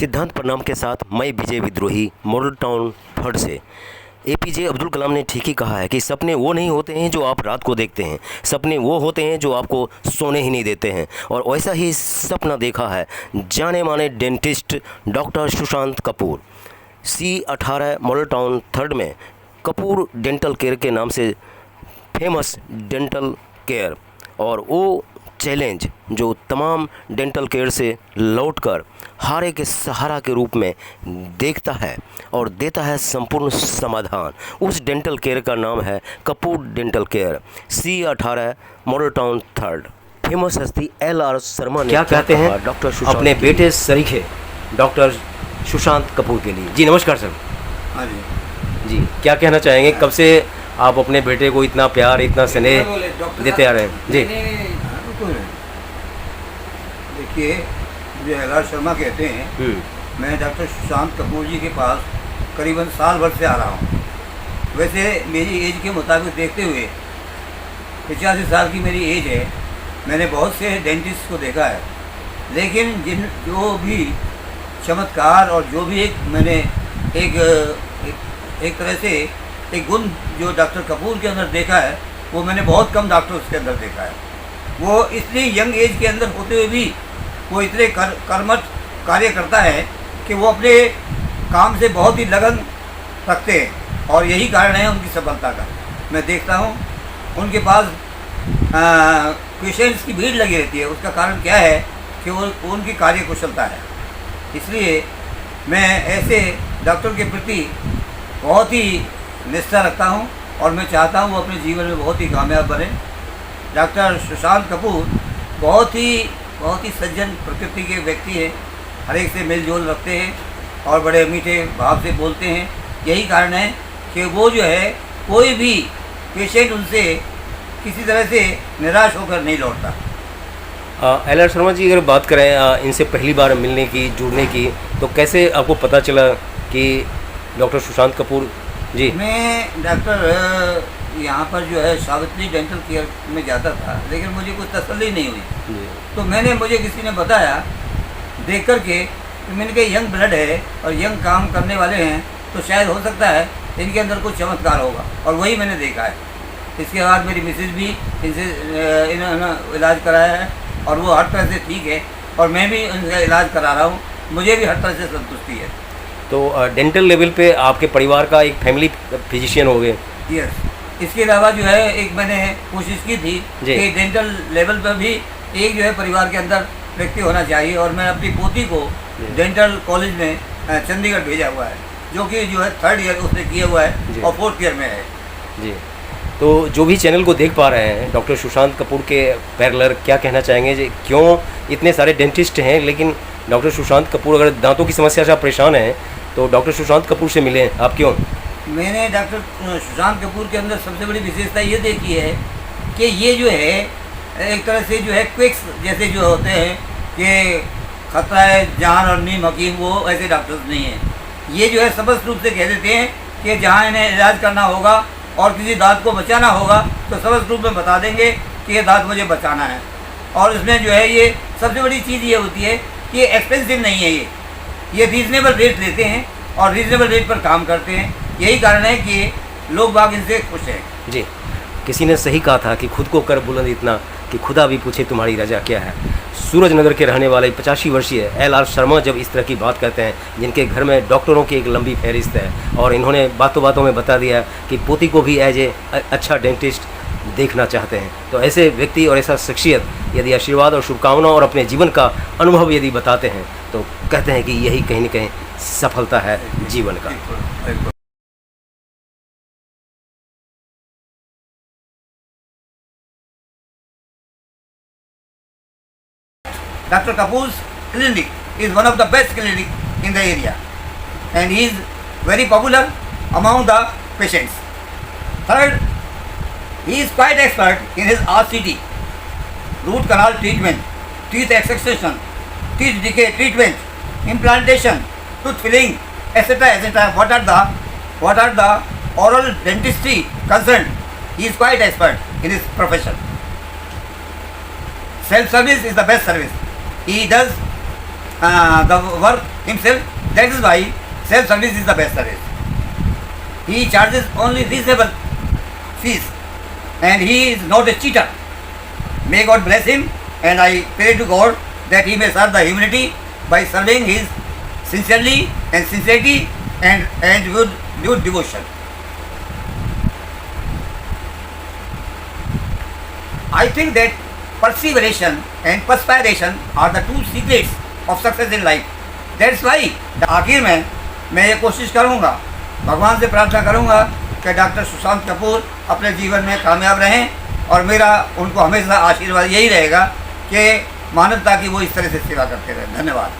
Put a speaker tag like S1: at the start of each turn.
S1: सिद्धांत प्रणाम के साथ मैं विजय विद्रोही मॉडल टाउन फर्ड से। एपीजे अब्दुल कलाम ने ठीक ही कहा है कि सपने वो नहीं होते हैं जो आप रात को देखते हैं, सपने वो होते हैं जो आपको सोने ही नहीं देते हैं। और वैसा ही सपना देखा है जाने माने dentist doctor Sushant Kapoor. C18 model town third में कपूर डेंटल केयर के नाम से फेमस डेंटल केयर, और वो चैलेंज जो तमाम डेंटल केयर से लौटकर हारे के सहारा के रूप में देखता है और देता है संपूर्ण समाधान। उस डेंटल केयर का नाम है Kapoor dental care, C18 model town third. Famous हस्ती LR शर्मा ने क्या कहते हैं डॉक्टर अपने बेटे सरीखे डॉक्टर सुशांत कपूर के लिए। जी नमस्कार सर।
S2: हाँ
S1: जी क्या कहना चाहेंगे, कब से आप अपने बेटे को इतना प्यार इतना स्नेह देते आ रहे हैं? जी
S2: देखिए, जो LR शर्मा कहते हैं, मैं डॉक्टर सुशांत कपूर जी के पास करीबन साल भर से आ रहा हूँ। वैसे मेरी एज के मुताबिक देखते हुए 85 साल की मेरी एज है। मैंने बहुत से डेंटिस्ट को देखा है, लेकिन जो भी चमत्कार और जो भी मैंने एक तरह से एक गुण जो डॉक्टर कपूर के अंदर देखा है, वो मैंने बहुत कम डॉक्टर्स के अंदर देखा है। वो इसलिए यंग एज के अंदर होते हुए भी वो इतने कर्मठ कार्य करता है कि वो अपने काम से बहुत ही लगन रखते हैं, और यही कारण है उनकी सफलता का। मैं देखता हूँ उनके पास पेशेंट्स की भीड़ लगी रहती है। उसका कारण क्या है कि वो उनकी कार्य कुशलता है। इसलिए मैं ऐसे डॉक्टर के प्रति बहुत ही निष्ठा रखता हूँ, और मैं चाहता हूँ वो अपने जीवन में बहुत ही कामयाब बने। डॉक्टर सुशांत कपूर बहुत ही सज्जन प्रकृति के व्यक्ति हैं, हर एक से मेलजोल रखते हैं और बड़े मीठे भाव से बोलते हैं। यही कारण है कि वो जो है कोई भी पेशेंट उनसे किसी तरह से निराश होकर नहीं लौटता।
S1: LR शर्मा जी, अगर बात करें इनसे पहली बार मिलने की, जुड़ने की, तो कैसे आपको पता चला कि डॉक्टर सुशांत कपूर जी?
S2: मैं डॉक्टर यहाँ पर जो है सावित्री डेंटल केयर में जाता था, लेकिन मुझे कोई तसल्ली नहीं हुई। तो मुझे किसी ने बताया देख कर के, मैंने कहा यंग ब्लड है और यंग काम करने वाले हैं, तो शायद हो सकता है इनके अंदर कुछ चमत्कार होगा, और वही मैंने देखा है। इसके बाद मेरी मिसेज भी इन्होंने इलाज कराया है, और वो हर तरह से ठीक है, और मैं भी उनका इलाज करा रहा हूँ। मुझे भी हर तरह से संतुष्टि है।
S1: तो डेंटल लेवल पे आपके परिवार का एक फैमिली फिजिशियन हो गए?
S2: यस। इसके अलावा जो है एक मैंने कोशिश की थी कि डेंटल लेवल पर भी एक जो है परिवार के अंदर व्यक्ति होना चाहिए, और मैं अपनी पोती को डेंटल कॉलेज में चंडीगढ़ भेजा हुआ है, जो कि जो है 3rd ईयर उसने किया हुआ है और 4th ईयर में है।
S1: जी, तो जो भी चैनल को देख पा रहे हैं, डॉक्टर सुशांत कपूर के पैरेलल क्या कहना चाहेंगे जी? क्यों इतने सारे डेंटिस्ट हैं, लेकिन डॉक्टर सुशांत कपूर, अगर दांतों की समस्या से आप परेशान हैं तो डॉक्टर सुशांत कपूर से मिलें, आप क्यों?
S2: मैंने डॉक्टर सुशांत कपूर के अंदर सबसे बड़ी विशेषता ये देखी है कि ये जो है एक तरह से जो है क्विक्स जैसे जो होते हैं कि खतरा है जान और नीम हकीम, वो ऐसे डॉक्टर्स नहीं हैं। ये जो है स्पष्ट रूप से कह देते हैं कि जहाँ इन्हें इलाज करना होगा और किसी दांत को बचाना होगा, तो स्पष्ट रूप में बता देंगे कि ये दांत मुझे बचाना है। और इसमें जो है ये सबसे बड़ी चीज़ ये होती है कि ये एक्सपेंसिव नहीं है, ये रीज़नेबल रेट लेते हैं और रीज़नेबल रेट पर काम करते हैं। यही कारण है कि लोग बाग इनसे खुश हैं।
S1: जी, किसी ने सही कहा था कि खुद को कर बुलंद इतना कि खुदा भी पूछे तुम्हारी रजा क्या है। सूरजनगर के रहने वाले 85 वर्षीय LR शर्मा जब इस तरह की बात करते हैं, जिनके घर में डॉक्टरों की एक लंबी फहरिस्त है, और इन्होंने बातों बातों में बता दिया कि पोती को भी एज ए अच्छा डेंटिस्ट देखना चाहते हैं, तो ऐसे व्यक्ति और ऐसा शख्सियत यदि आशीर्वाद और शुभकामनाओं और अपने जीवन का अनुभव यदि बताते हैं, तो कहते हैं कि यही कहीं न कहीं सफलता है जीवन का।
S2: Dr. Kapoor's clinic is one of the best clinic in the area, and he is very popular among the patients. Third, he is quite expert in his RCT, root canal treatment, teeth extraction, teeth decay treatment, implantation, tooth filling, etc. etc. What are the oral dentistry concerned? He is quite expert in his profession. Self-service is the best service. He does the work himself. That is why self-service is the best service. He charges only reasonable fees, and he is not a cheater. May God bless him, and I pray to God that he may serve the humanity by serving his sincerely and sincerity and with devotion. I think that perseveration and perspiration are the two secrets of success in life. That's why आखिर में मैं ये कोशिश करूँगा, भगवान से प्रार्थना करूँगा कि डॉक्टर सुशांत कपूर अपने जीवन में कामयाब रहें, और मेरा उनको हमेशा आशीर्वाद यही रहेगा कि मानवता की वो इस तरह से सेवा करते रहें। धन्यवाद।